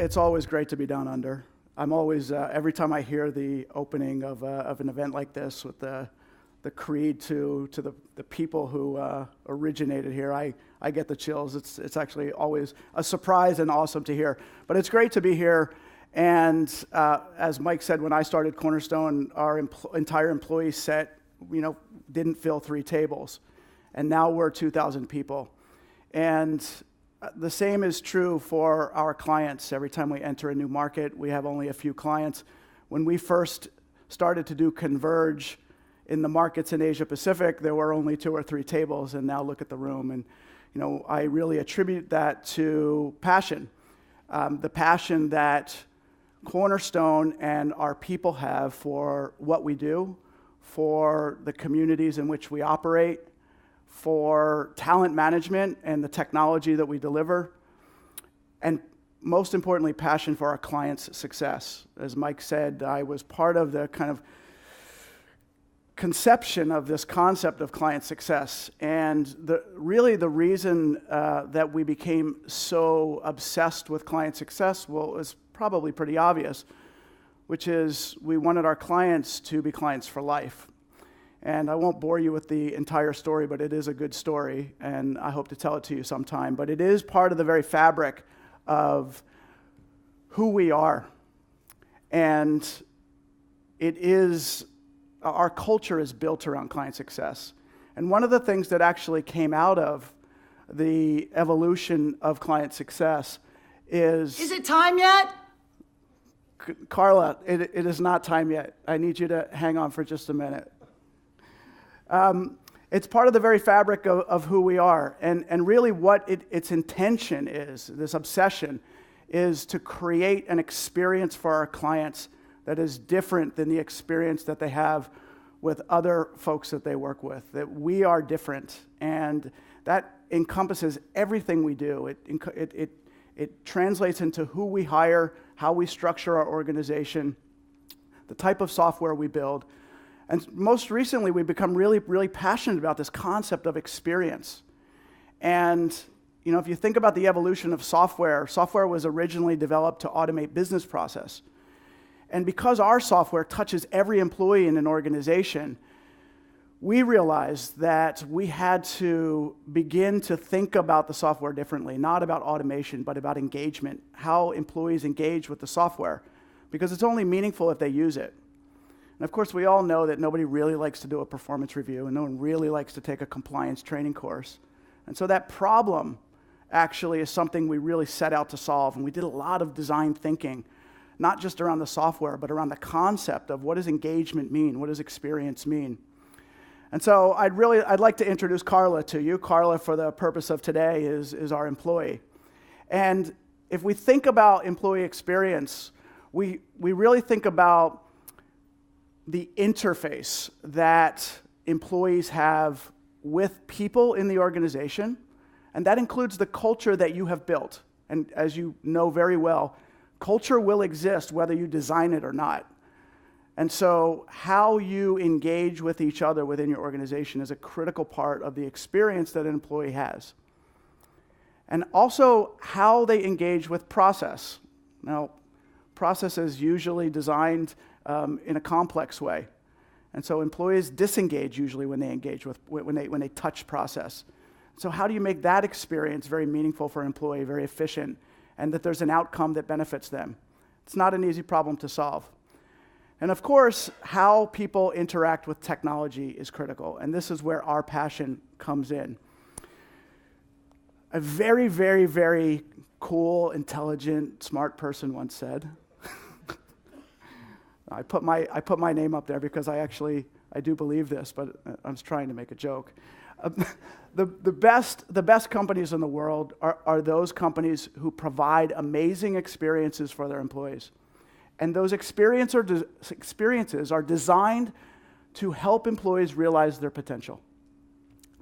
it's always great to be down under. I'm always, every time I hear the opening of an event like this with the creed to the people who originated here, I get the chills. It's actually always a surprise and awesome to hear. But it's great to be here. And as Mike said, when I started Cornerstone, our entire employee set, didn't fill 3 tables. And now we're 2,000 people. And the same is true for our clients. Every time we enter a new market, we have only a few clients. When we first started to do Converge in the markets in Asia Pacific, there were only 2 or 3 tables, and now look at the room. And I really attribute that to passion. The passion that Cornerstone and our people have for what we do, for the communities in which we operate, for talent management and the technology that we deliver, and most importantly, passion for our clients' success. As Mike said, I was part of the kind of conception of this concept of client success. And the reason that we became so obsessed with client success, is probably pretty obvious, which is we wanted our clients to be clients for life. And I won't bore you with the entire story, but it is a good story, and I hope to tell it to you sometime. But it is part of the very fabric of who we are. And our culture is built around client success. And one of the things that actually came out of the evolution of client success is... Is it time yet? Carla, it is not time yet. I need you to hang on for just a minute. It's part of the very fabric of who we are. And really what its intention is, this obsession, is to create an experience for our clients that is different than the experience that they have with other folks that they work with, that we are different. And that encompasses everything we do. It translates into who we hire, how we structure our organization, the type of software we build. And most recently, we've become really, really passionate about this concept of experience. And, if you think about the evolution of software was originally developed to automate business process. And because our software touches every employee in an organization, we realized that we had to begin to think about the software differently, not about automation, but about engagement, how employees engage with the software, because it's only meaningful if they use it. And of course, we all know that nobody really likes to do a performance review, and no one really likes to take a compliance training course. And so that problem actually is something we really set out to solve, and we did a lot of design thinking, not just around the software, but around the concept of what does engagement mean, what does experience mean. And so I'd like to introduce Carla to you. Carla, for the purpose of today, is our employee. And if we think about employee experience, we really think about the interface that employees have with people in the organization, and that includes the culture that you have built. And as you know very well, culture will exist whether you design it or not. And so how you engage with each other within your organization is a critical part of the experience that an employee has. And also how they engage with process. Now, process is usually designed in a complex way. And so employees disengage usually when they engage with, when they touch process. So how do you make that experience very meaningful for an employee, very efficient, and that there's an outcome that benefits them? It's not an easy problem to solve. And of course, how people interact with technology is critical, and this is where our passion comes in. A very, very, very cool, intelligent, smart person once said, I put my name up there because I do believe this, but I was trying to make a joke. The best companies in the world are those companies who provide amazing experiences for their employees. And those experiences are designed to help employees realize their potential.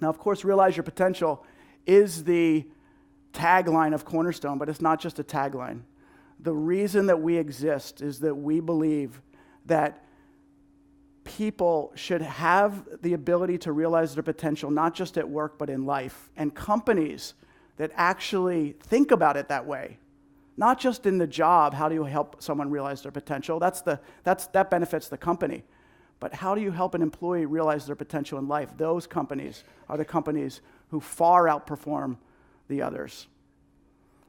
Now, of course, realize your potential is the tagline of Cornerstone, but it's not just a tagline. The reason that we exist is that we believe that people should have the ability to realize their potential, not just at work, but in life. And companies that actually think about it that way, Not just in the job, how do you help someone realize their potential? That benefits the company. But how do you help an employee realize their potential in life? Those companies are the companies who far outperform the others.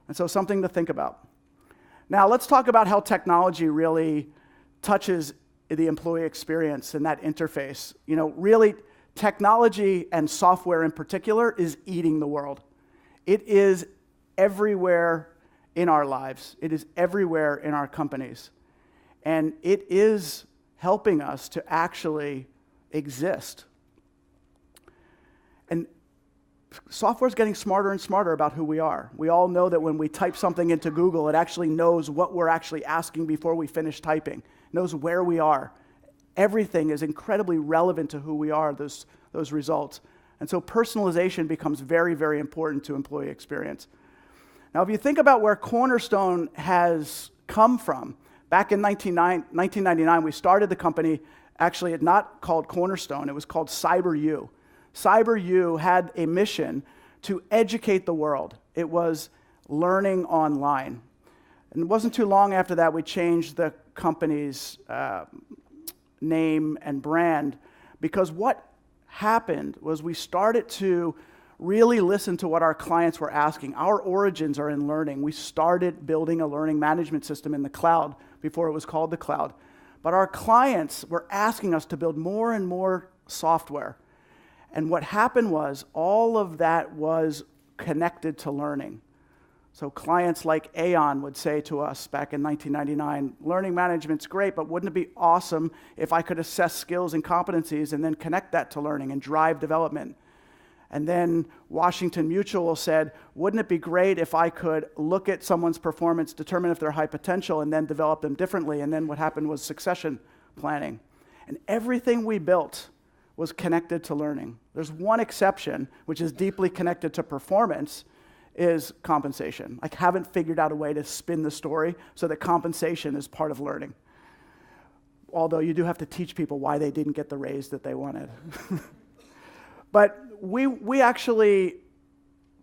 And so something to think about. Now let's talk about how technology really touches the employee experience and that interface. Really, technology and software in particular is eating the world. It is everywhere in our lives. It is everywhere in our companies. And it is helping us to actually exist. And software is getting smarter and smarter about who we are. We all know that when we type something into Google, it actually knows what we're actually asking before we finish typing. It knows where we are. Everything is incredibly relevant to who we are, those results. And so personalization becomes very, very important to employee experience. Now, if you think about where Cornerstone has come from, back in 1999, we started the company. Actually, it's not called Cornerstone. It was called CyberU. CyberU had a mission to educate the world. It was learning online. And it wasn't too long after that we changed the company's name and brand, because what happened was we started to really listen to what our clients were asking. Our origins are in learning. We started building a learning management system in the cloud before it was called the cloud. But our clients were asking us to build more and more software. And what happened was all of that was connected to learning. So clients like Aon would say to us back in 1999, learning management's great, but wouldn't it be awesome if I could assess skills and competencies and then connect that to learning and drive development? And then Washington Mutual said, wouldn't it be great if I could look at someone's performance, determine if they're high potential, and then develop them differently? And then what happened was succession planning. And everything we built was connected to learning. There's one exception, which is deeply connected to performance, is compensation. I haven't figured out a way to spin the story so that compensation is part of learning. Although you do have to teach people why they didn't get the raise that they wanted. But we actually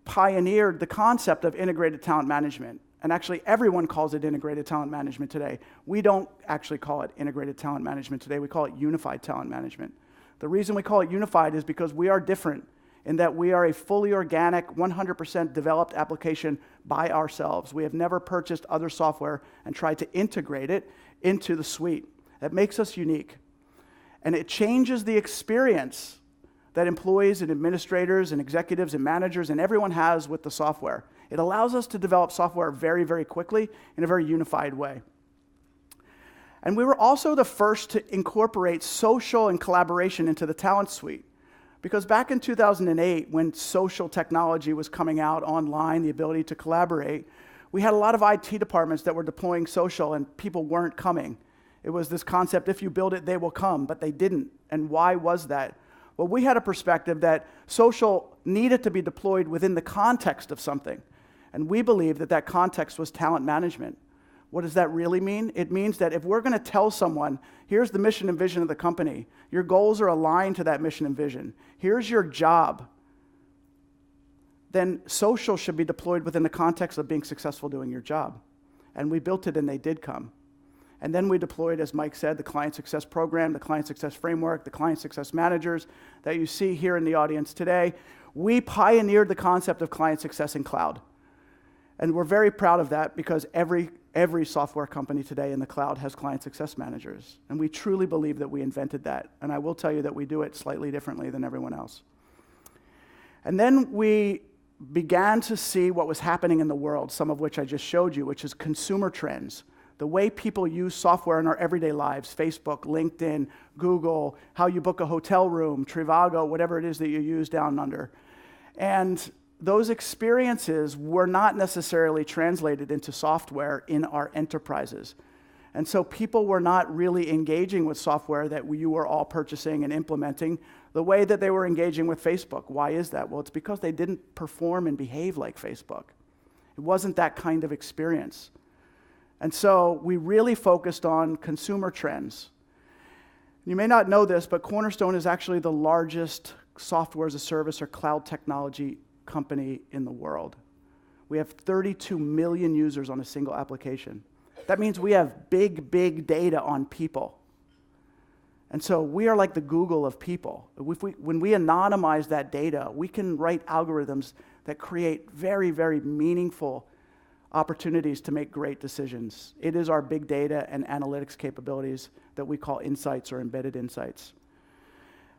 pioneered the concept of integrated talent management. And actually, everyone calls it integrated talent management today. We don't actually call it integrated talent management today. We call it unified talent management. The reason we call it unified is because we are different in that we are a fully organic, 100% developed application by ourselves. We have never purchased other software and tried to integrate it into the suite. That makes us unique. And it changes the experience that employees and administrators and executives and managers and everyone has with the software. It allows us to develop software very, very quickly in a very unified way. And we were also the first to incorporate social and collaboration into the talent suite. Because back in 2008, when social technology was coming out online, the ability to collaborate, we had a lot of IT departments that were deploying social and people weren't coming. It was this concept, if you build it, they will come, but they didn't. And why was that? Well, we had a perspective that social needed to be deployed within the context of something. And we believed that that context was talent management. What does that really mean? It means that if we're going to tell someone, here's the mission and vision of the company, your goals are aligned to that mission and vision, here's your job, then social should be deployed within the context of being successful doing your job. And we built it and they did come. And then we deployed, as Mike said, the Client Success Program, the Client Success Framework, the Client Success Managers that you see here in the audience today. We pioneered the concept of client success in cloud. And we're very proud of that because every software company today in the cloud has client success managers. And we truly believe that we invented that. And I will tell you that we do it slightly differently than everyone else. And then we began to see what was happening in the world, some of which I just showed you, which is consumer trends. The way people use software in our everyday lives, Facebook, LinkedIn, Google, how you book a hotel room, Trivago, whatever it is that you use down under. And those experiences were not necessarily translated into software in our enterprises. And so people were not really engaging with software that you were all purchasing and implementing the way that they were engaging with Facebook. Why is that? Well, it's because they didn't perform and behave like Facebook. It wasn't that kind of experience. And so we really focused on consumer trends. You may not know this, but Cornerstone is actually the largest software as a service or cloud technology company in the world. We have 32 million users on a single application. That means we have big, big data on people. And so we are like the Google of people. When we anonymize that data, we can write algorithms that create very, very meaningful opportunities to make great decisions. It is our big data and analytics capabilities that we call insights or embedded insights.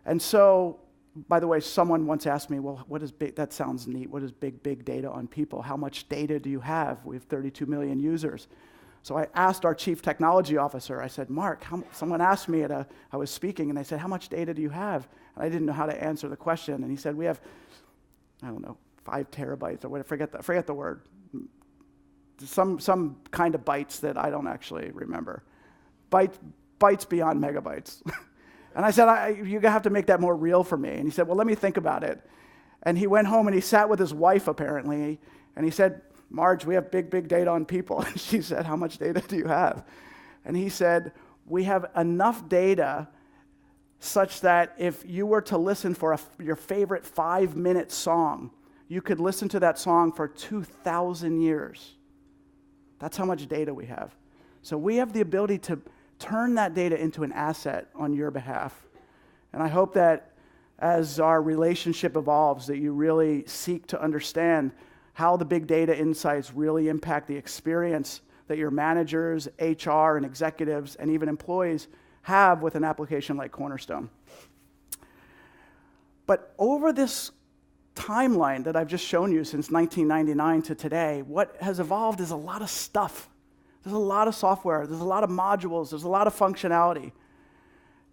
And so, by the way, someone once asked me, well, what is big? That sounds neat. What is big, big data on people? How much data do you have? We have 32 million users. So I asked our chief technology officer, I said, Mark, someone asked me I was speaking, and they said, how much data do you have? And I didn't know how to answer the question. And he said, we have, I don't know, 5 terabytes or whatever, I forget the word. Some kind of bytes that I don't actually remember. Bytes beyond megabytes. And I said, you have to make that more real for me. And he said, well, let me think about it. And he went home and he sat with his wife, apparently, and he said, Marge, we have big, big data on people. And she said, how much data do you have? And he said, we have enough data such that if you were to listen for your favorite 5-minute song, you could listen to that song for 2,000 years. That's how much data we have. So we have the ability to turn that data into an asset on your behalf. And I hope that as our relationship evolves, that you really seek to understand how the big data insights really impact the experience that your managers, HR, and executives, and even employees have with an application like Cornerstone. But over this timeline that I've just shown you since 1999 to today, what has evolved is a lot of stuff. There's a lot of software, there's a lot of modules, there's a lot of functionality.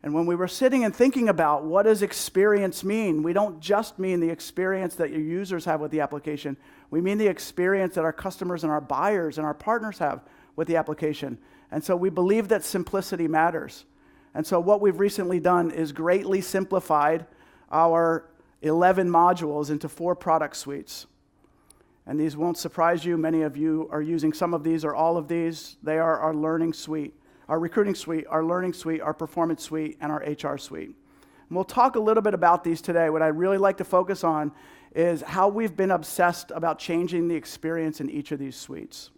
And when we were sitting and thinking about what does experience mean, we don't just mean the experience that your users have with the application. We mean the experience that our customers and our buyers and our partners have with the application. And so we believe that simplicity matters. And so what we've recently done is greatly simplified our 11 modules into 4 product suites. And these won't surprise you. Many of you are using some of these or all of these. They are our learning suite, our recruiting suite, our learning suite, our performance suite, and our HR suite. And we'll talk a little bit about these today. What I'd really like to focus on is how we've been obsessed about changing the experience in each of these suites.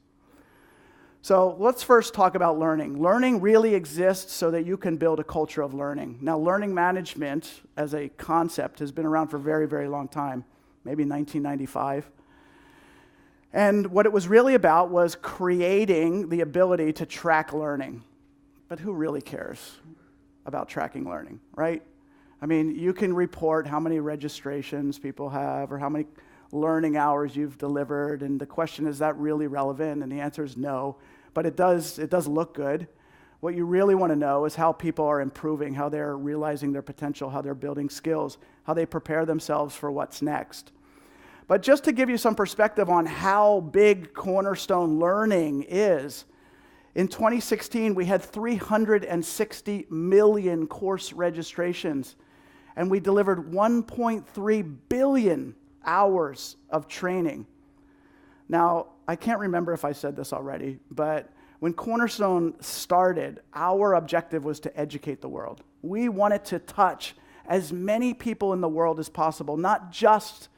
So let's first talk about learning. Learning really exists so that you can build a culture of learning. Now, learning management as a concept has been around for a very, very long time, maybe 1995. And what it was really about was creating the ability to track learning. But who really cares about tracking learning, right? I mean, you can report how many registrations people have or how many learning hours you've delivered, and the question is that really relevant? And the answer is no, but it does look good. What you really want to know is how people are improving, how they're realizing their potential, how they're building skills, how they prepare themselves for what's next. But just to give you some perspective on how big Cornerstone learning is, in 2016, we had 360 million course registrations, and we delivered 1.3 billion hours of training. Now, I can't remember if I said this already, but when Cornerstone started, our objective was to educate the world. We wanted to touch as many people in the world as possible, not just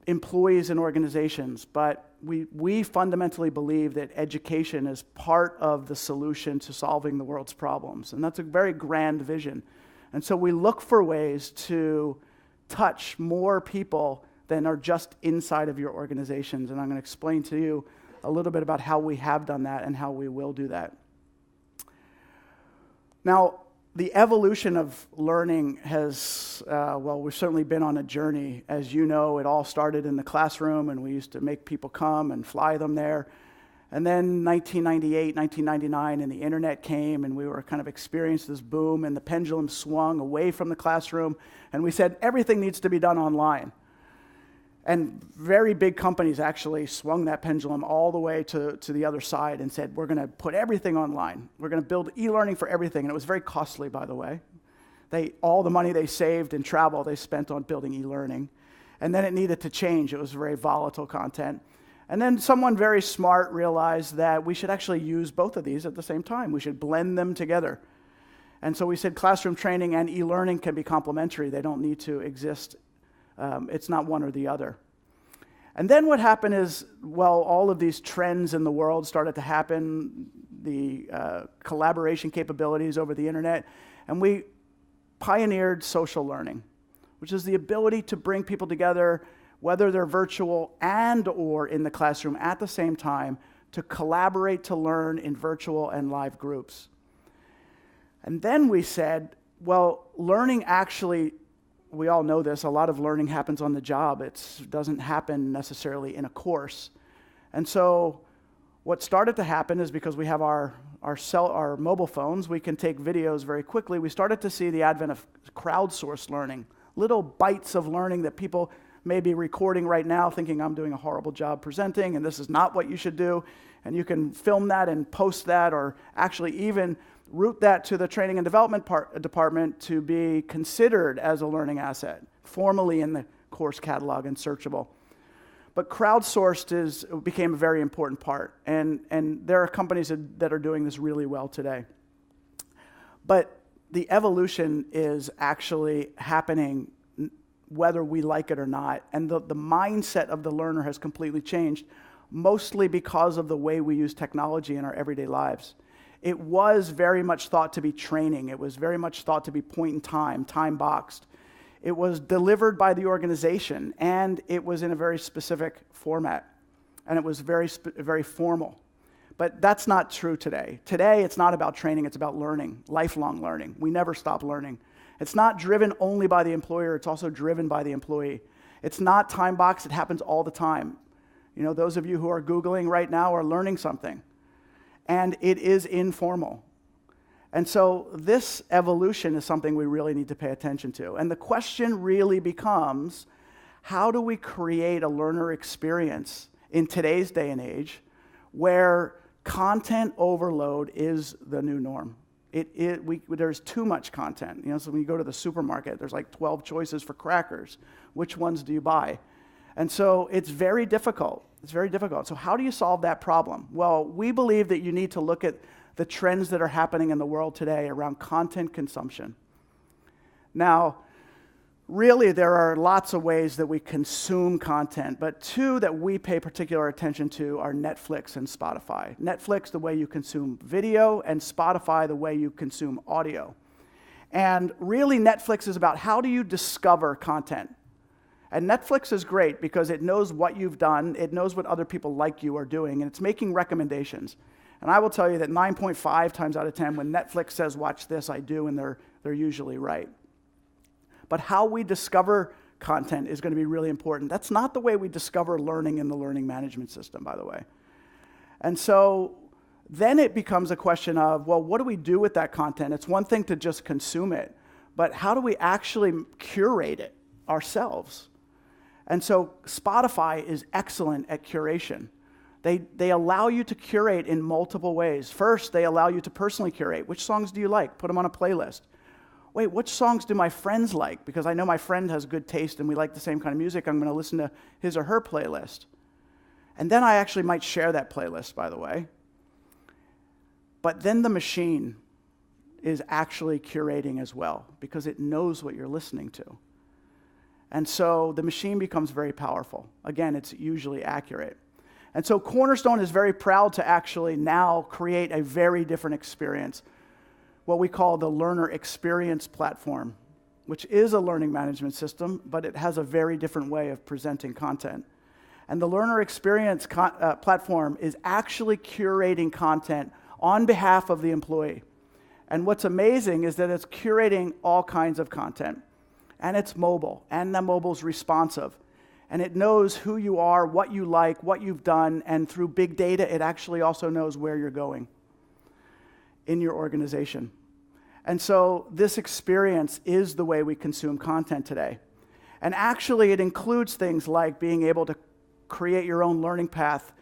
employees and organizations, but we fundamentally believe that education is part of the solution to solving the world's problems. And that's a very grand vision. And so we look for ways to touch more people than are just inside of your organizations. And I'm going to explain to you a little bit about how we have done that and how we will do that. Now, the evolution of learning has, we've certainly been on a journey. As you know, it all started in the classroom, and we used to make people come and fly them there. And then 1998, 1999, and the internet came, and we were kind of experienced this boom, and the pendulum swung away from the classroom, and we said everything needs to be done online. And very big companies actually swung that pendulum all the way to the other side and said, we're going to put everything online. We're going to build e-learning for everything. And it was very costly, by the way. All the money they saved in travel, they spent on building e-learning. And then it needed to change. It was very volatile content. And then someone very smart realized that we should actually use both of these at the same time. We should blend them together. And so we said classroom training and e-learning can be complementary. They don't need to exist. It's not one or the other. And then what happened is, well, all of these trends in the world started to happen, the collaboration capabilities over the internet, and we pioneered social learning, which is the ability to bring people together, whether they're virtual and or in the classroom at the same time, to collaborate to learn in virtual and live groups. And then we said, well, learning actually, we all know this, a lot of learning happens on the job. It doesn't happen necessarily in a course. And so what started to happen is, because we have our mobile phones, we can take videos very quickly. We started to see the advent of crowdsourced learning, little bites of learning that people may be recording right now thinking I'm doing a horrible job presenting and this is not what you should do. And you can film that and post that, or actually even route that to the training and development department to be considered as a learning asset, formally in the course catalog and searchable. But crowdsourced became a very important part, and there are companies that are doing this really well today. But the evolution is actually happening whether we like it or not, and the mindset of the learner has completely changed, mostly because of the way we use technology in our everyday lives. It was very much thought to be training. It was very much thought to be point in time, time-boxed. It was delivered by the organization, and it was in a very specific format, and it was very formal. But that's not true today. Today, it's not about training, it's about learning, lifelong learning. We never stop learning. It's not driven only by the employer, it's also driven by the employee. It's not time-boxed, it happens all the time. You know, those of you who are Googling right now are learning something, and it is informal. And so this evolution is something we really need to pay attention to. And the question really becomes, how do we create a learner experience in today's day and age where content overload is the new norm? There's too much content. You know, so when you go to the supermarket, there's like 12 choices for crackers. Which ones do you buy? And so it's very difficult. It's very difficult. So how do you solve that problem? Well, we believe that you need to look at the trends that are happening in the world today around content consumption. Now, really, there are lots of ways that we consume content, but two that we pay particular attention to are Netflix and Spotify. Netflix, the way you consume video, and Spotify, the way you consume audio. And really, Netflix is about how do you discover content. And Netflix is great because it knows what you've done, it knows what other people like you are doing, and it's making recommendations. And I will tell you that 9.5 times out of 10, when Netflix says, watch this, I do, and they're usually right. But how we discover content is going to be really important. That's not the way we discover learning in the learning management system, by the way. And so then it becomes a question of, well, what do we do with that content? It's one thing to just consume it, but how do we actually curate it ourselves? And so Spotify is excellent at curation. They allow you to curate in multiple ways. First, they allow you to personally curate. Which songs do you like? Put them on a playlist. Wait, which songs do my friends like? Because I know my friend has good taste and we like the same kind of music. I'm going to listen to his or her playlist. And then I actually might share that playlist, by the way. But then the machine is actually curating as well because it knows what you're listening to. And so the machine becomes very powerful. Again, it's usually accurate. And so Cornerstone is very proud to actually now create a very different experience, what we call the Learner Experience Platform, which is a learning management system, but it has a very different way of presenting content. And the Learner Experience Platform is actually curating content on behalf of the employee. And what's amazing is that it's curating all kinds of content. And it's mobile, and the mobile's responsive. And it knows who you are, what you like, what you've done, and through big data, it actually also knows where you're going in your organization. And so this experience is the way we consume content today. And actually, it includes things like being able to create your own learning path,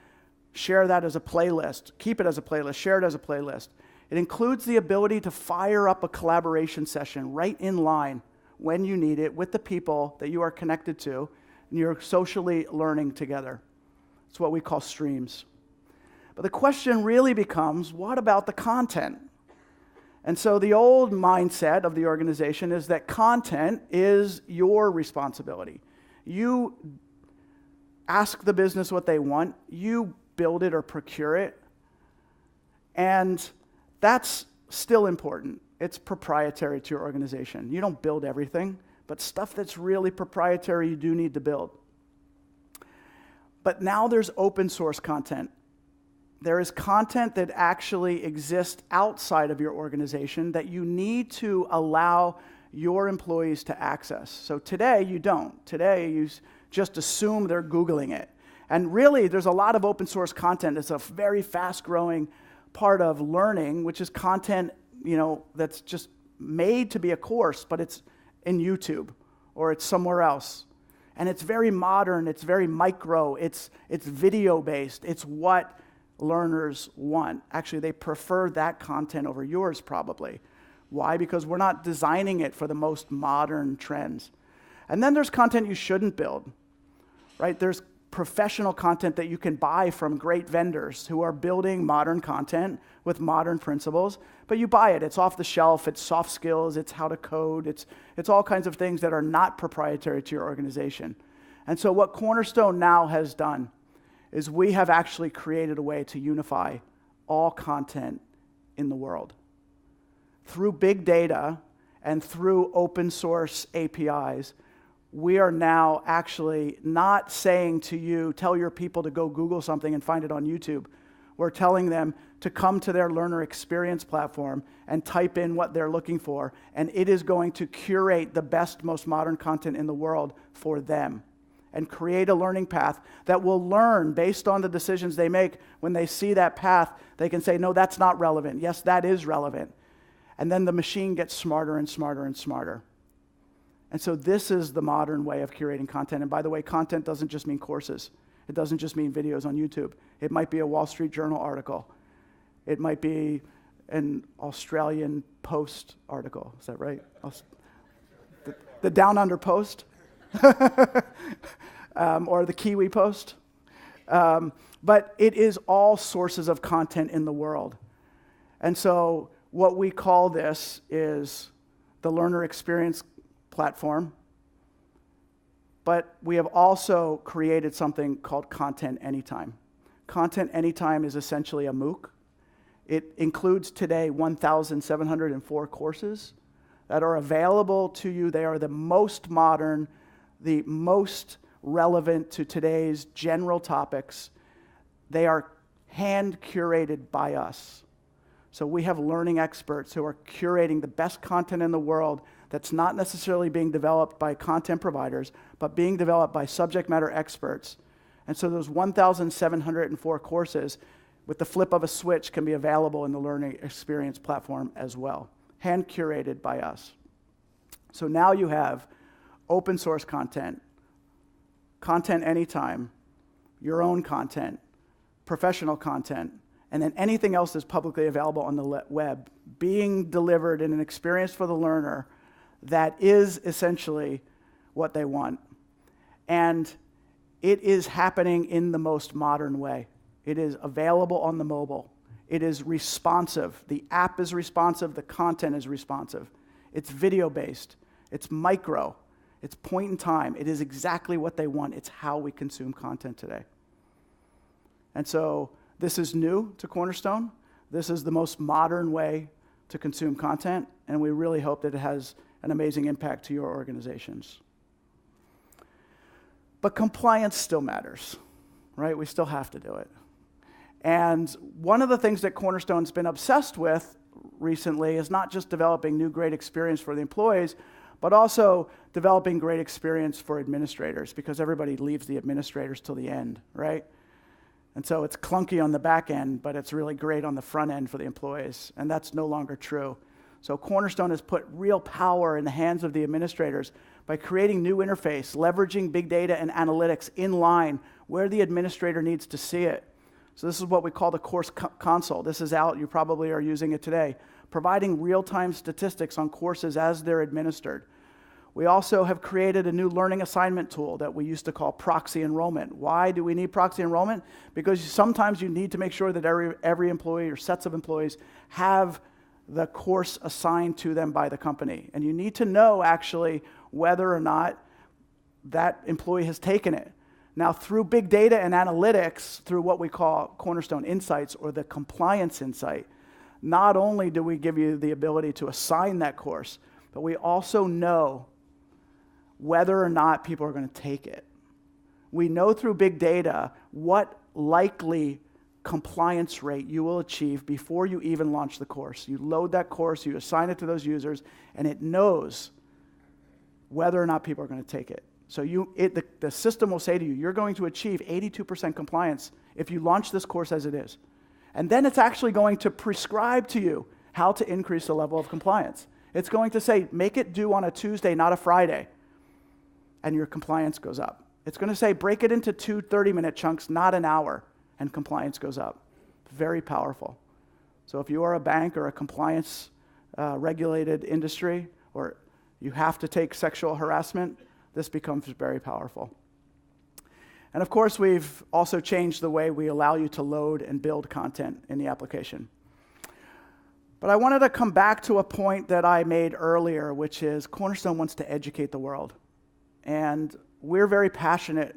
share that as a playlist, keep it as a playlist, share it as a playlist. It includes the ability to fire up a collaboration session right in line when you need it with the people that you are connected to, and you're socially learning together. It's what we call streams. But the question really becomes, what about the content? And so the old mindset of the organization is that content is your responsibility. You ask the business what they want, you build it or procure it, and that's still important. It's proprietary to your organization. You don't build everything, but stuff that's really proprietary you do need to build. But now there's open source content. There is content that actually exists outside of your organization that you need to allow your employees to access. So today, you don't. Today, you just assume they're Googling it. And really, there's a lot of open source content. It's a very fast-growing part of learning, which is content, that's just made to be a course, but it's in YouTube or it's somewhere else. And it's very modern, it's very micro, it's video-based, it's what learners want. Actually, they prefer that content over yours probably. Why? Because we're not designing it for the most modern trends. And then there's content you shouldn't build, right? There's professional content that you can buy from great vendors who are building modern content with modern principles, but you buy it. It's off the shelf, it's soft skills, it's how to code, it's all kinds of things that are not proprietary to your organization. And so what Cornerstone now has done is we have actually created a way to unify all content in the world. Through big data and through open source APIs, we are now actually not saying to you, tell your people to go Google something and find it on YouTube. We're telling them to come to their learner experience platform and type in what they're looking for, and it is going to curate the best, most modern content in the world for them and create a learning path that will learn based on the decisions they make. When they see that path, they can say, no, that's not relevant. Yes, that is relevant. And then the machine gets smarter and smarter and smarter. And so this is the modern way of curating content. And by the way, content doesn't just mean courses. It doesn't just mean videos on YouTube. It might be a Wall Street Journal article. It might be an Australian Post article. Is that right? The Down Under Post? Or the Kiwi Post. But it is all sources of content in the world. And so what we call this is the learner experience platform. But we have also created something called Content Anytime. Content Anytime is essentially a MOOC. It includes today 1,704 courses that are available to you. They are the most modern, the most relevant to today's general topics. They are hand-curated by us. So we have learning experts who are curating the best content in the world that's not necessarily being developed by content providers, but being developed by subject matter experts. And so those 1,704 courses, with the flip of a switch, can be available in the learning experience platform as well, hand-curated by us. So now you have open source content, content anytime, your own content, professional content, and then anything else that's publicly available on the web being delivered in an experience for the learner that is essentially what they want. And it is happening in the most modern way. It is available on the mobile. It is responsive. The app is responsive. The content is responsive. It's video-based. It's micro. It's point in time. It is exactly what they want. It's how we consume content today. And so this is new to Cornerstone. This is the most modern way to consume content, and we really hope that it has an amazing impact to your organizations. But compliance still matters, right? We still have to do it. And one of the things that Cornerstone's been obsessed with recently is not just developing new great experience for the employees, but also developing great experience for administrators, because everybody leaves the administrators till the end, right? And so it's clunky on the back end, but it's really great on the front end for the employees, and that's no longer true. So Cornerstone has put real power in the hands of the administrators by creating new interface, leveraging big data and analytics in line where the administrator needs to see it. So this is what we call the course console. This is out, you probably are using it today, providing real-time statistics on courses as they're administered. We also have created a new learning assignment tool that we used to call proxy enrollment. Why do we need proxy enrollment? Because sometimes you need to make sure that every employee or sets of employees have the course assigned to them by the company. And you need to know actually whether or not that employee has taken it. Now, through big data and analytics, through what we call Cornerstone Insights or the Compliance Insight, not only do we give you the ability to assign that course, but we also know whether or not people are going to take it. We know through big data what likely compliance rate you will achieve before you even launch the course. You load that course, you assign it to those users, and it knows whether or not people are going to take it. So the system will say to you, you're going to achieve 82% compliance if you launch this course as it is. And then it's actually going to prescribe to you how to increase the level of compliance. It's going to say, make it due on a Tuesday, not a Friday, and your compliance goes up. It's going to say, break it into 2 30-minute chunks, not an hour, and compliance goes up. Very powerful. So if you are a bank or a compliance regulated industry, or you have to take sexual harassment, this becomes very powerful. And of course, we've also changed the way we allow you to load and build content in the application. But I wanted to come back to a point that I made earlier, which is Cornerstone wants to educate the world. And we're very passionate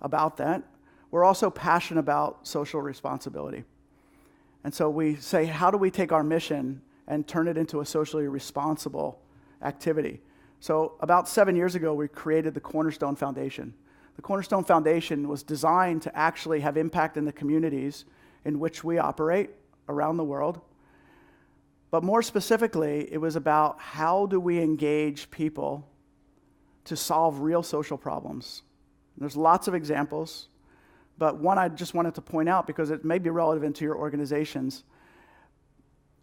about that. We're also passionate about social responsibility. And so we say, how do we take our mission and turn it into a socially responsible activity? So about 7 years ago, we created the Cornerstone Foundation. The Cornerstone Foundation was designed to actually have impact in the communities in which we operate around the world. But more specifically, it was about how do we engage people to solve real social problems. And there's lots of examples, but one I just wanted to point out because it may be relevant to your organizations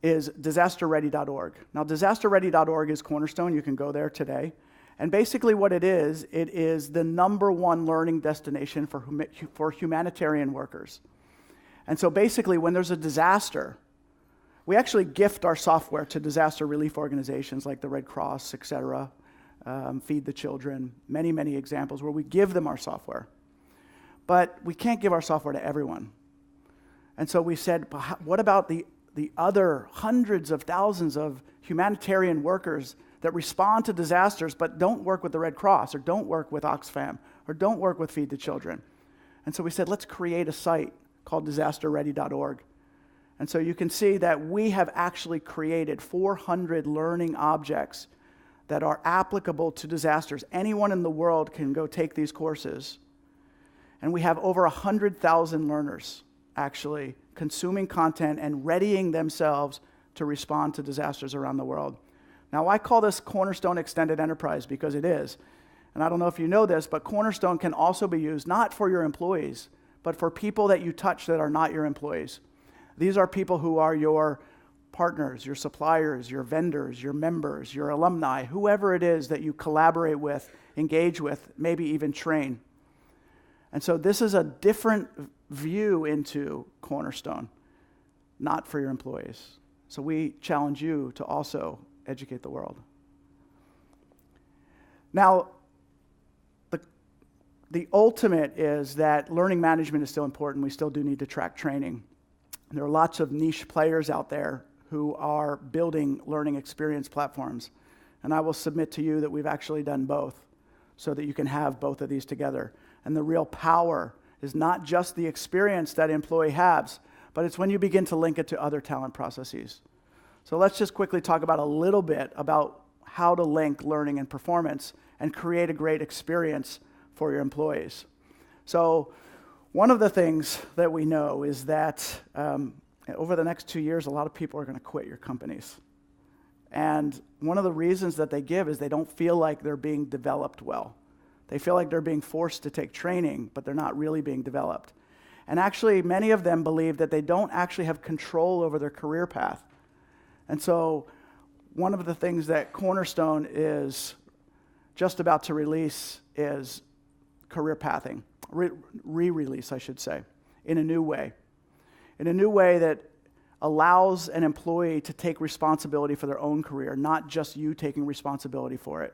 is disasterready.org. Now, disasterready.org is Cornerstone. You can go there today. And basically what it is the #1 learning destination for humanitarian workers. And so basically when there's a disaster, we actually gift our software to disaster relief organizations like the Red Cross, et cetera, Feed the Children, many, many examples where we give them our software. But we can't give our software to everyone. And so we said, what about the other hundreds of thousands of humanitarian workers that respond to disasters but don't work with the Red Cross or don't work with Oxfam or don't work with Feed the Children? And so we said, let's create a site called disasterready.org. And so you can see that we have actually created 400 learning objects that are applicable to disasters. Anyone in the world can go take these courses. And we have over 100,000 learners actually consuming content and readying themselves to respond to disasters around the world. Now, I call this Cornerstone Extended Enterprise because it is. And I don't know if you know this, but Cornerstone can also be used not for your employees, but for people that you touch that are not your employees. These are people who are your partners, your suppliers, your vendors, your members, your alumni, whoever it is that you collaborate with, engage with, maybe even train. And so this is a different view into Cornerstone, not for your employees. So we challenge you to also educate the world. Now, the ultimate is that learning management is still important. We still do need to track training. There are lots of niche players out there who are building learning experience platforms. And I will submit to you that we've actually done both so that you can have both of these together. And the real power is not just the experience that employee has, but it's when you begin to link it to other talent processes. So let's just quickly talk about a little bit about how to link learning and performance and create a great experience for your employees. So one of the things that we know is that over the next 2 years, a lot of people are going to quit your companies. And one of the reasons that they give is they don't feel like they're being developed well. They feel like they're being forced to take training, but they're not really being developed. And actually, many of them believe that they don't actually have control over their career path. And so one of the things that Cornerstone is just about to release is career pathing, re-release, I should say, in a new way. In a new way that allows an employee to take responsibility for their own career, not just you taking responsibility for it.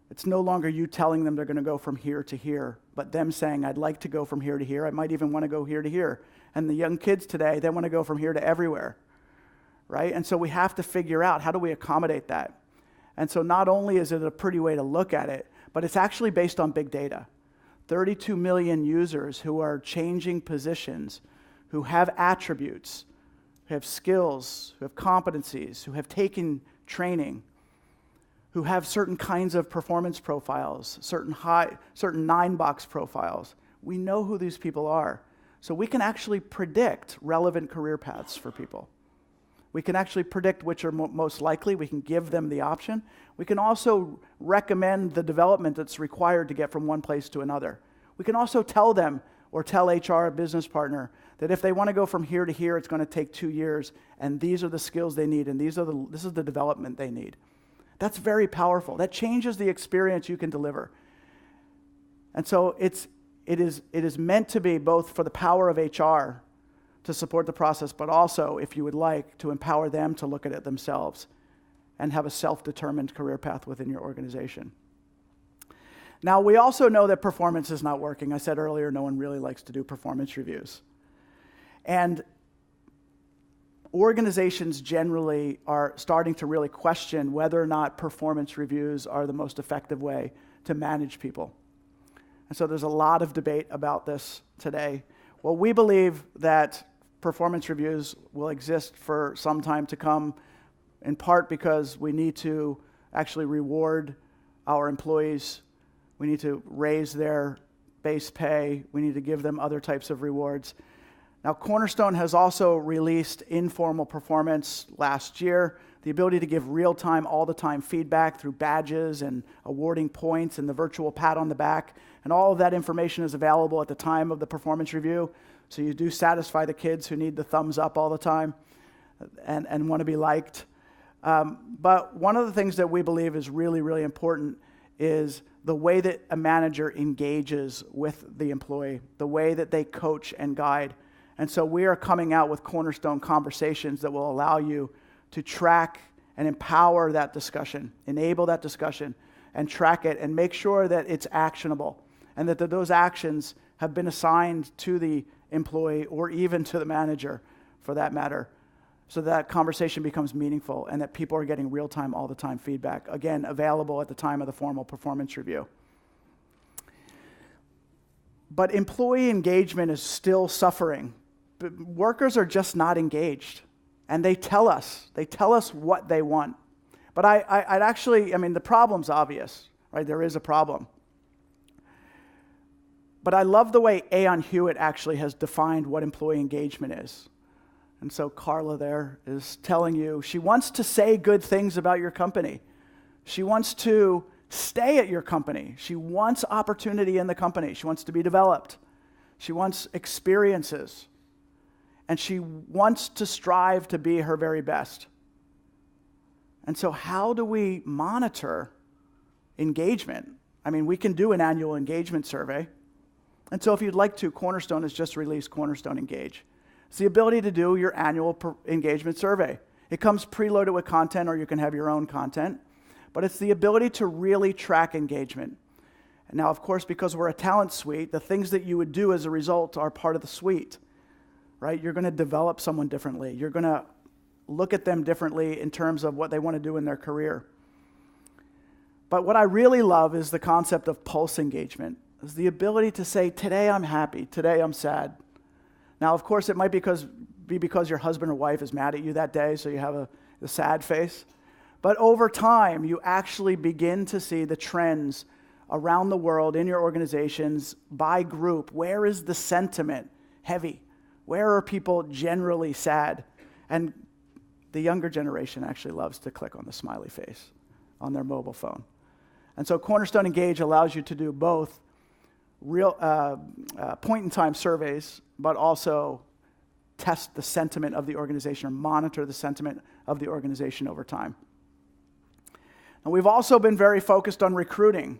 It's no longer you telling them they're going to go from here to here, but them saying, I'd like to go from here to here. I might even want to go here to here. And the young kids today, they want to go from here to everywhere, right? And so we have to figure out, how do we accommodate that? And so not only is it a pretty way to look at it, but it's actually based on big data. 32 million users who are changing positions, who have attributes, who have skills, who have competencies, who have taken training, who have certain kinds of performance profiles, certain 9-box profiles. We know who these people are. So we can actually predict relevant career paths for people. We can actually predict which are most likely. We can give them the option. We can also recommend the development that's required to get from one place to another. We can also tell them, or tell HR, a business partner, that if they want to go from here to here, it's going to take 2 years, and these are the skills they need, and this is the development they need. That's very powerful. That changes the experience you can deliver. And so it is meant to be both for the power of HR to support the process, but also, if you would like, to empower them to look at it themselves and have a self-determined career path within your organization. Now, we also know that performance is not working. I said earlier, no one really likes to do performance reviews. And organizations generally are starting to really question whether or not performance reviews are the most effective way to manage people. And so there's a lot of debate about this today. Well, we believe that performance reviews will exist for some time to come, in part because we need to actually reward our employees. We need to raise their base pay. We need to give them other types of rewards. Now, Cornerstone has also released informal performance last year, the ability to give real-time, all-the-time feedback through badges and awarding points and the virtual pat on the back. And all of that information is available at the time of the performance review. So you do satisfy the kids who need the thumbs up all the time and want to be liked. But one of the things that we believe is really, really important is the way that a manager engages with the employee, the way that they coach and guide. And so we are coming out with Cornerstone conversations that will allow you to track and empower that discussion, enable that discussion, and track it and make sure that it's actionable and that those actions have been assigned to the employee or even to the manager, for that matter, so that conversation becomes meaningful and that people are getting real-time, all-the-time feedback, again, available at the time of the formal performance review. But employee engagement is still suffering. Workers are just not engaged, and they tell us what they want. But the problem's obvious, right? There is a problem. But I love the way Aon Hewitt actually has defined what employee engagement is. And so Carla there is telling you she wants to say good things about your company. She wants to stay at your company. She wants opportunity in the company. She wants to be developed. She wants experiences. And she wants to strive to be her very best. And so how do we monitor engagement? I mean, we can do an annual engagement survey. And so if you'd like to, Cornerstone has just released Cornerstone Engage. It's the ability to do your annual engagement survey. It comes preloaded with content, or you can have your own content. But it's the ability to really track engagement. And now, of course, because we're a talent suite, the things that you would do as a result are part of the suite, right? You're going to develop someone differently. You're going to look at them differently in terms of what they want to do in their career. But what I really love is the concept of pulse engagement. Is the ability to say, today I'm happy, today I'm sad. Now, of course, it might be because your husband or wife is mad at you that day, so you have a sad face. But over time, you actually begin to see the trends around the world in your organizations by group. Where is the sentiment heavy? Where are people generally sad? And the younger generation actually loves to click on the smiley face on their mobile phone. And so Cornerstone Engage allows you to do both real point-in-time surveys, but also test the sentiment of the organization or monitor the sentiment of the organization over time. And we've also been very focused on recruiting.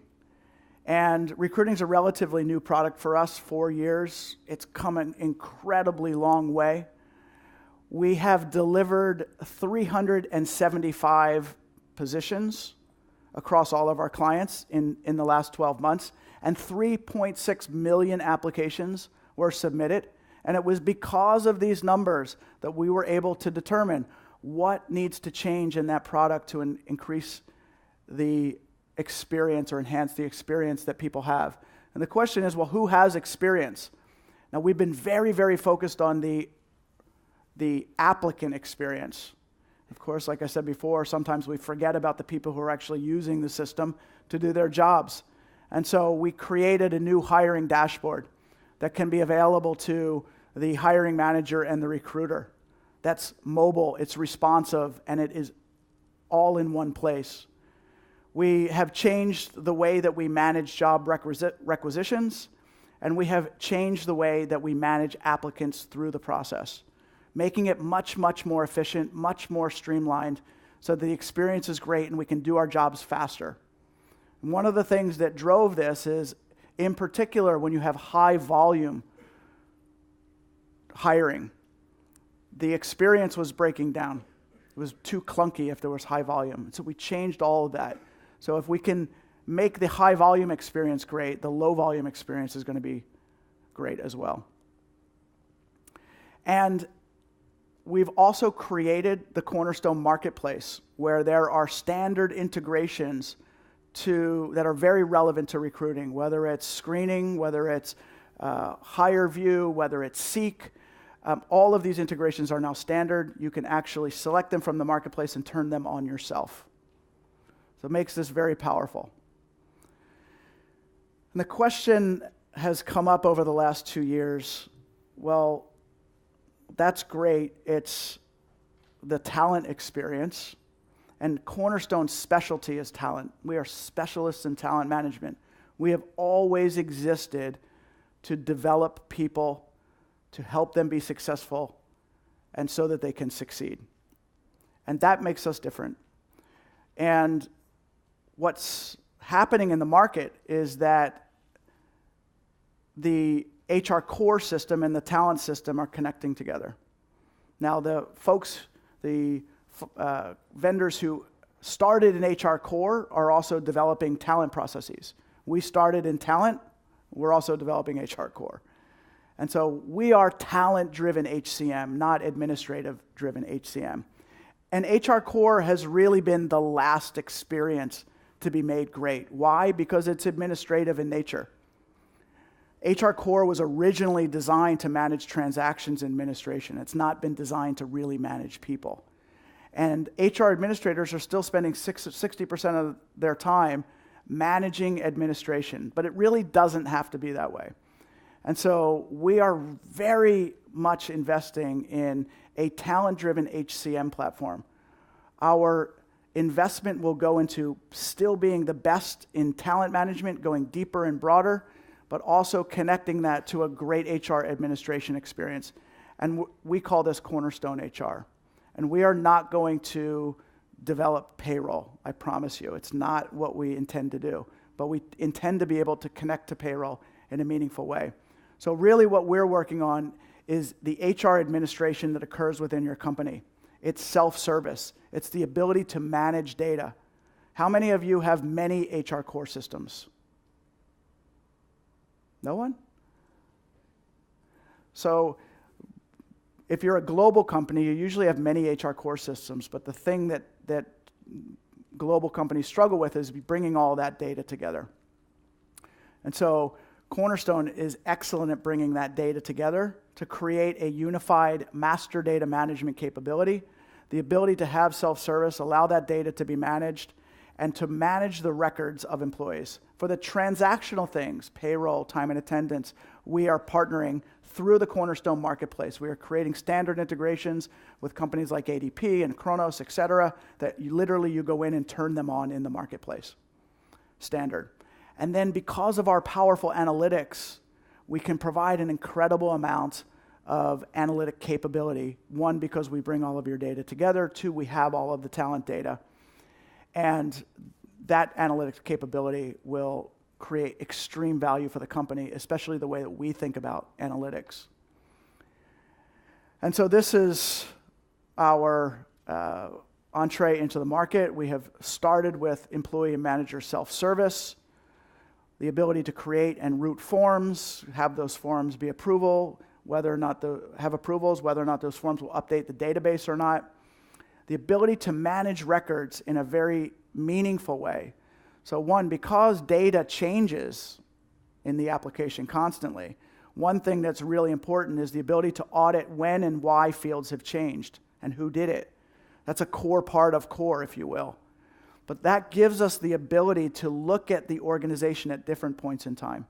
And recruiting is a relatively new product for us, 4 years. It's come an incredibly long way. We have delivered 375 positions across all of our clients in the last 12 months, and 3.6 million applications were submitted. And it was because of these numbers that we were able to determine what needs to change in that product to increase the experience or enhance the experience that people have. And the question is, well, who has experience? Now, we've been very, very focused on the applicant experience. Of course, like I said before, sometimes we forget about the people who are actually using the system to do their jobs. And so we created a new hiring dashboard that can be available to the hiring manager and the recruiter. That's mobile, it's responsive, and it is all in one place. We have changed the way that we manage job requisitions, and we have changed the way that we manage applicants through the process, making it much, much more efficient, much more streamlined, so the experience is great and we can do our jobs faster. And one of the things that drove this is, in particular, when you have high volume hiring, the experience was breaking down. It was too clunky if there was high volume. So we changed all of that. So if we can make the high volume experience great, the low volume experience is going to be great as well. And we've also created the Cornerstone Marketplace, where there are standard integrations that are very relevant to recruiting, whether it's screening, whether it's HireVue, whether it's Seek. All of these integrations are now standard. You can actually select them from the marketplace and turn them on yourself. So it makes this very powerful. And the question has come up over the last 2 years, well, that's great. It's the talent experience. And Cornerstone's specialty is talent. We are specialists in talent management. We have always existed to develop people, to help them be successful, and so that they can succeed. And that makes us different. And what's happening in the market is that the HR core system and the talent system are connecting together. Now, the vendors who started in HR core are also developing talent processes. We started in talent, we're also developing HR core. And so we are talent-driven HCM, not administrative-driven HCM. And HR core has really been the last experience to be made great. Why? Because it's administrative in nature. HR core was originally designed to manage transactions administration. It's not been designed to really manage people. And HR administrators are still spending 60% of their time managing administration, but it really doesn't have to be that way. And so we are very much investing in a talent-driven HCM platform. Our investment will go into still being the best in talent management, going deeper and broader, but also connecting that to a great HR administration experience. And we call this Cornerstone HR. And we are not going to develop payroll, I promise you. It's not what we intend to do. But we intend to be able to connect to payroll in a meaningful way. So really what we're working on is the HR administration that occurs within your company. It's self-service. It's the ability to manage data. How many of you have many HR core systems? No one? So if you're a global company, you usually have many HR core systems, but the thing that global companies struggle with is bringing all that data together. And so Cornerstone is excellent at bringing that data together to create a unified master data management capability, the ability to have self-service, allow that data to be managed, and to manage the records of employees. For the transactional things, payroll, time and attendance, we are partnering through the Cornerstone Marketplace. We are creating standard integrations with companies like ADP and Kronos, et cetera, that you go in and turn them on in the marketplace. Standard. And then because of our powerful analytics, we can provide an incredible amount of analytic capability. One, because we bring all of your data together. Two, we have all of the talent data. And that analytics capability will create extreme value for the company, especially the way that we think about analytics. And so this is our entree into the market. We have started with employee and manager self-service, the ability to create and route forms, have those forms be approvals, whether or not those forms will update the database or not. The ability to manage records in a very meaningful way. So one, because data changes in the application constantly. One thing that's really important is the ability to audit when and why fields have changed and who did it. That's a core part of core, if you will. But that gives us the ability to look at the organization at different points in time.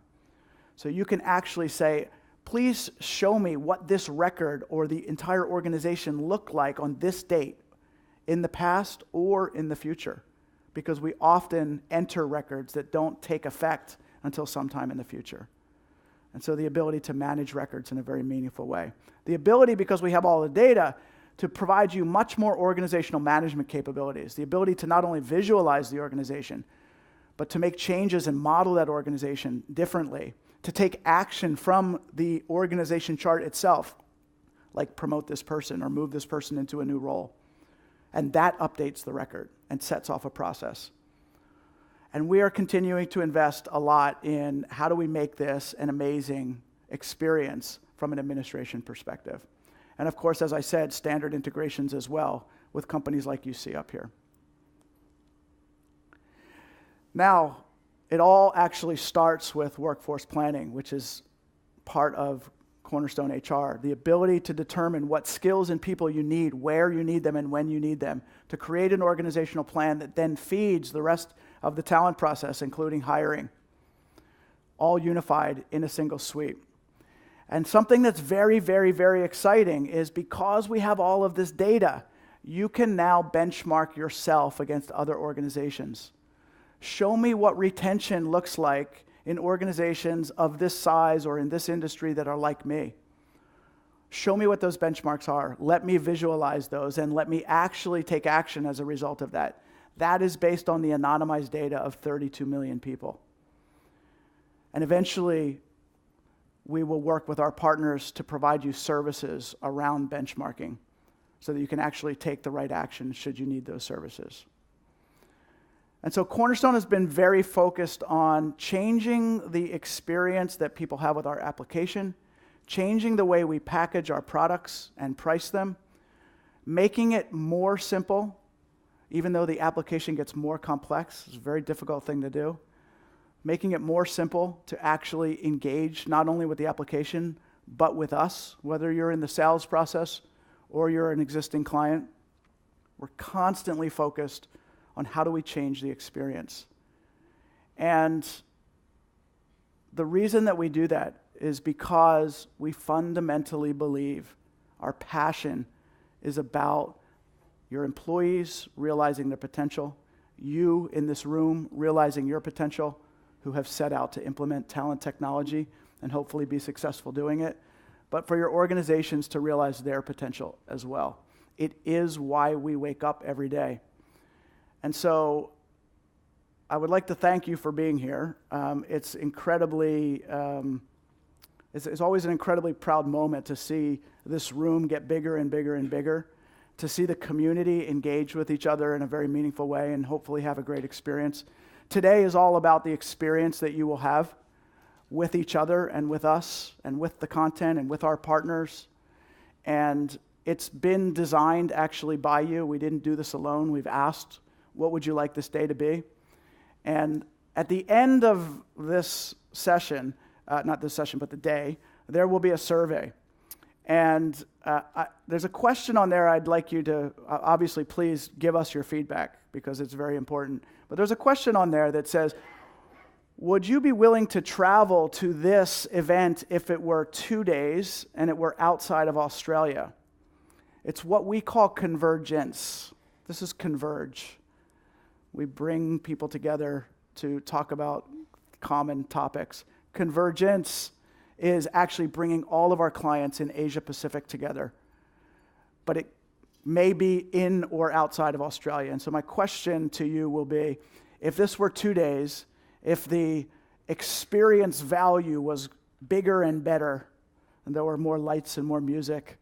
So you can actually say, please show me what this record or the entire organization looked like on this date in the past or in the future, because we often enter records that don't take effect until sometime in the future. And so the ability to manage records in a very meaningful way. The ability, because we have all the data, to provide you much more organizational management capabilities. The ability to not only visualize the organization, but to make changes and model that organization differently. To take action from the organization chart itself, like promote this person or move this person into a new role. And that updates the record and sets off a process. And we are continuing to invest a lot in how do we make this an amazing experience from an administration perspective. And of course, as I said, standard integrations as well with companies like you see up here. Now, it all actually starts with workforce planning, which is part of Cornerstone HR. The ability to determine what skills and people you need, where you need them, and when you need them, to create an organizational plan that then feeds the rest of the talent process, including hiring, all unified in a single suite. And something that's very, very, very exciting is because we have all of this data, you can now benchmark yourself against other organizations. Show me what retention looks like in organizations of this size or in this industry that are like me. Show me what those benchmarks are. Let me visualize those and let me actually take action as a result of that. That is based on the anonymized data of 32 million people. And eventually, we will work with our partners to provide you services around benchmarking so that you can actually take the right action should you need those services. And so Cornerstone has been very focused on changing the experience that people have with our application, changing the way we package our products and price them, making it more simple, even though the application gets more complex. It's a very difficult thing to do. Making it more simple to actually engage not only with the application, but with us, whether you're in the sales process or you're an existing client. We're constantly focused on how do we change the experience. And the reason that we do that is because we fundamentally believe our passion is about your employees realizing their potential, you in this room realizing your potential, who have set out to implement talent technology and hopefully be successful doing it, but for your organizations to realize their potential as well. It is why we wake up every day. And so I would like to thank you for being here. It's incredibly, it's always an incredibly proud moment to see this room get bigger and bigger and bigger, to see the community engage with each other in a very meaningful way and hopefully have a great experience. Today is all about the experience that you will have with each other and with us and with the content and with our partners. And it's been designed actually by you. We didn't do this alone. We've asked, what would you like this day to be? And at the end of this session, not this session, but the day, there will be a survey. And there's a question on there I'd like you to, obviously, please give us your feedback because it's very important. But there's a question on there that says, would you be willing to travel to this event if it were 2 days and it were outside of Australia? It's what we call convergence. This is converge. We bring people together to talk about common topics. Convergence is actually bringing all of our clients in Asia Pacific together, but it may be in or outside of Australia. And so my question to you will be, if this were 2 days, if the experience value was bigger and better, and there were more lights and more music,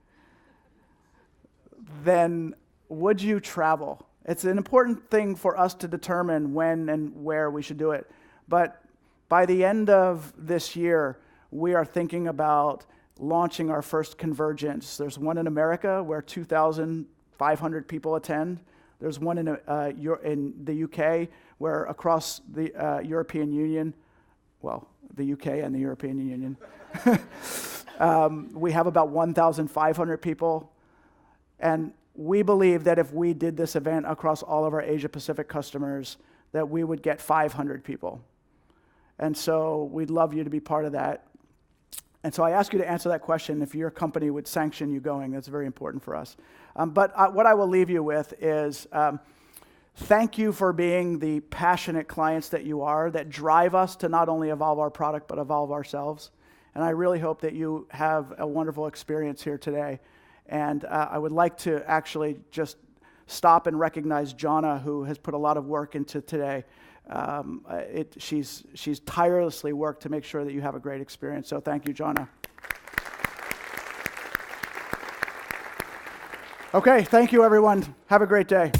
then would you travel? It's an important thing for us to determine when and where we should do it. But by the end of this year, we are thinking about launching our first convergence. There's one in America where 2,500 people attend. There's one in the UK where across the European Union, well, the UK and the European Union. We have about 1,500 people, and we believe that if we did this event across all of our Asia Pacific customers, that we would get 500 people. And so we'd love you to be part of that. And so I ask you to answer that question if your company would sanction you going. That's very important for us. But what I will leave you with is thank you for being the passionate clients that you are, that drive us to not only evolve our product, but evolve ourselves. And I really hope that you have a wonderful experience here today. And I would like to actually just stop and recognize Jonna, who has put a lot of work into today. She's tirelessly worked to make sure that you have a great experience. So thank you, Jonna. Okay, thank you, everyone. Have a great day.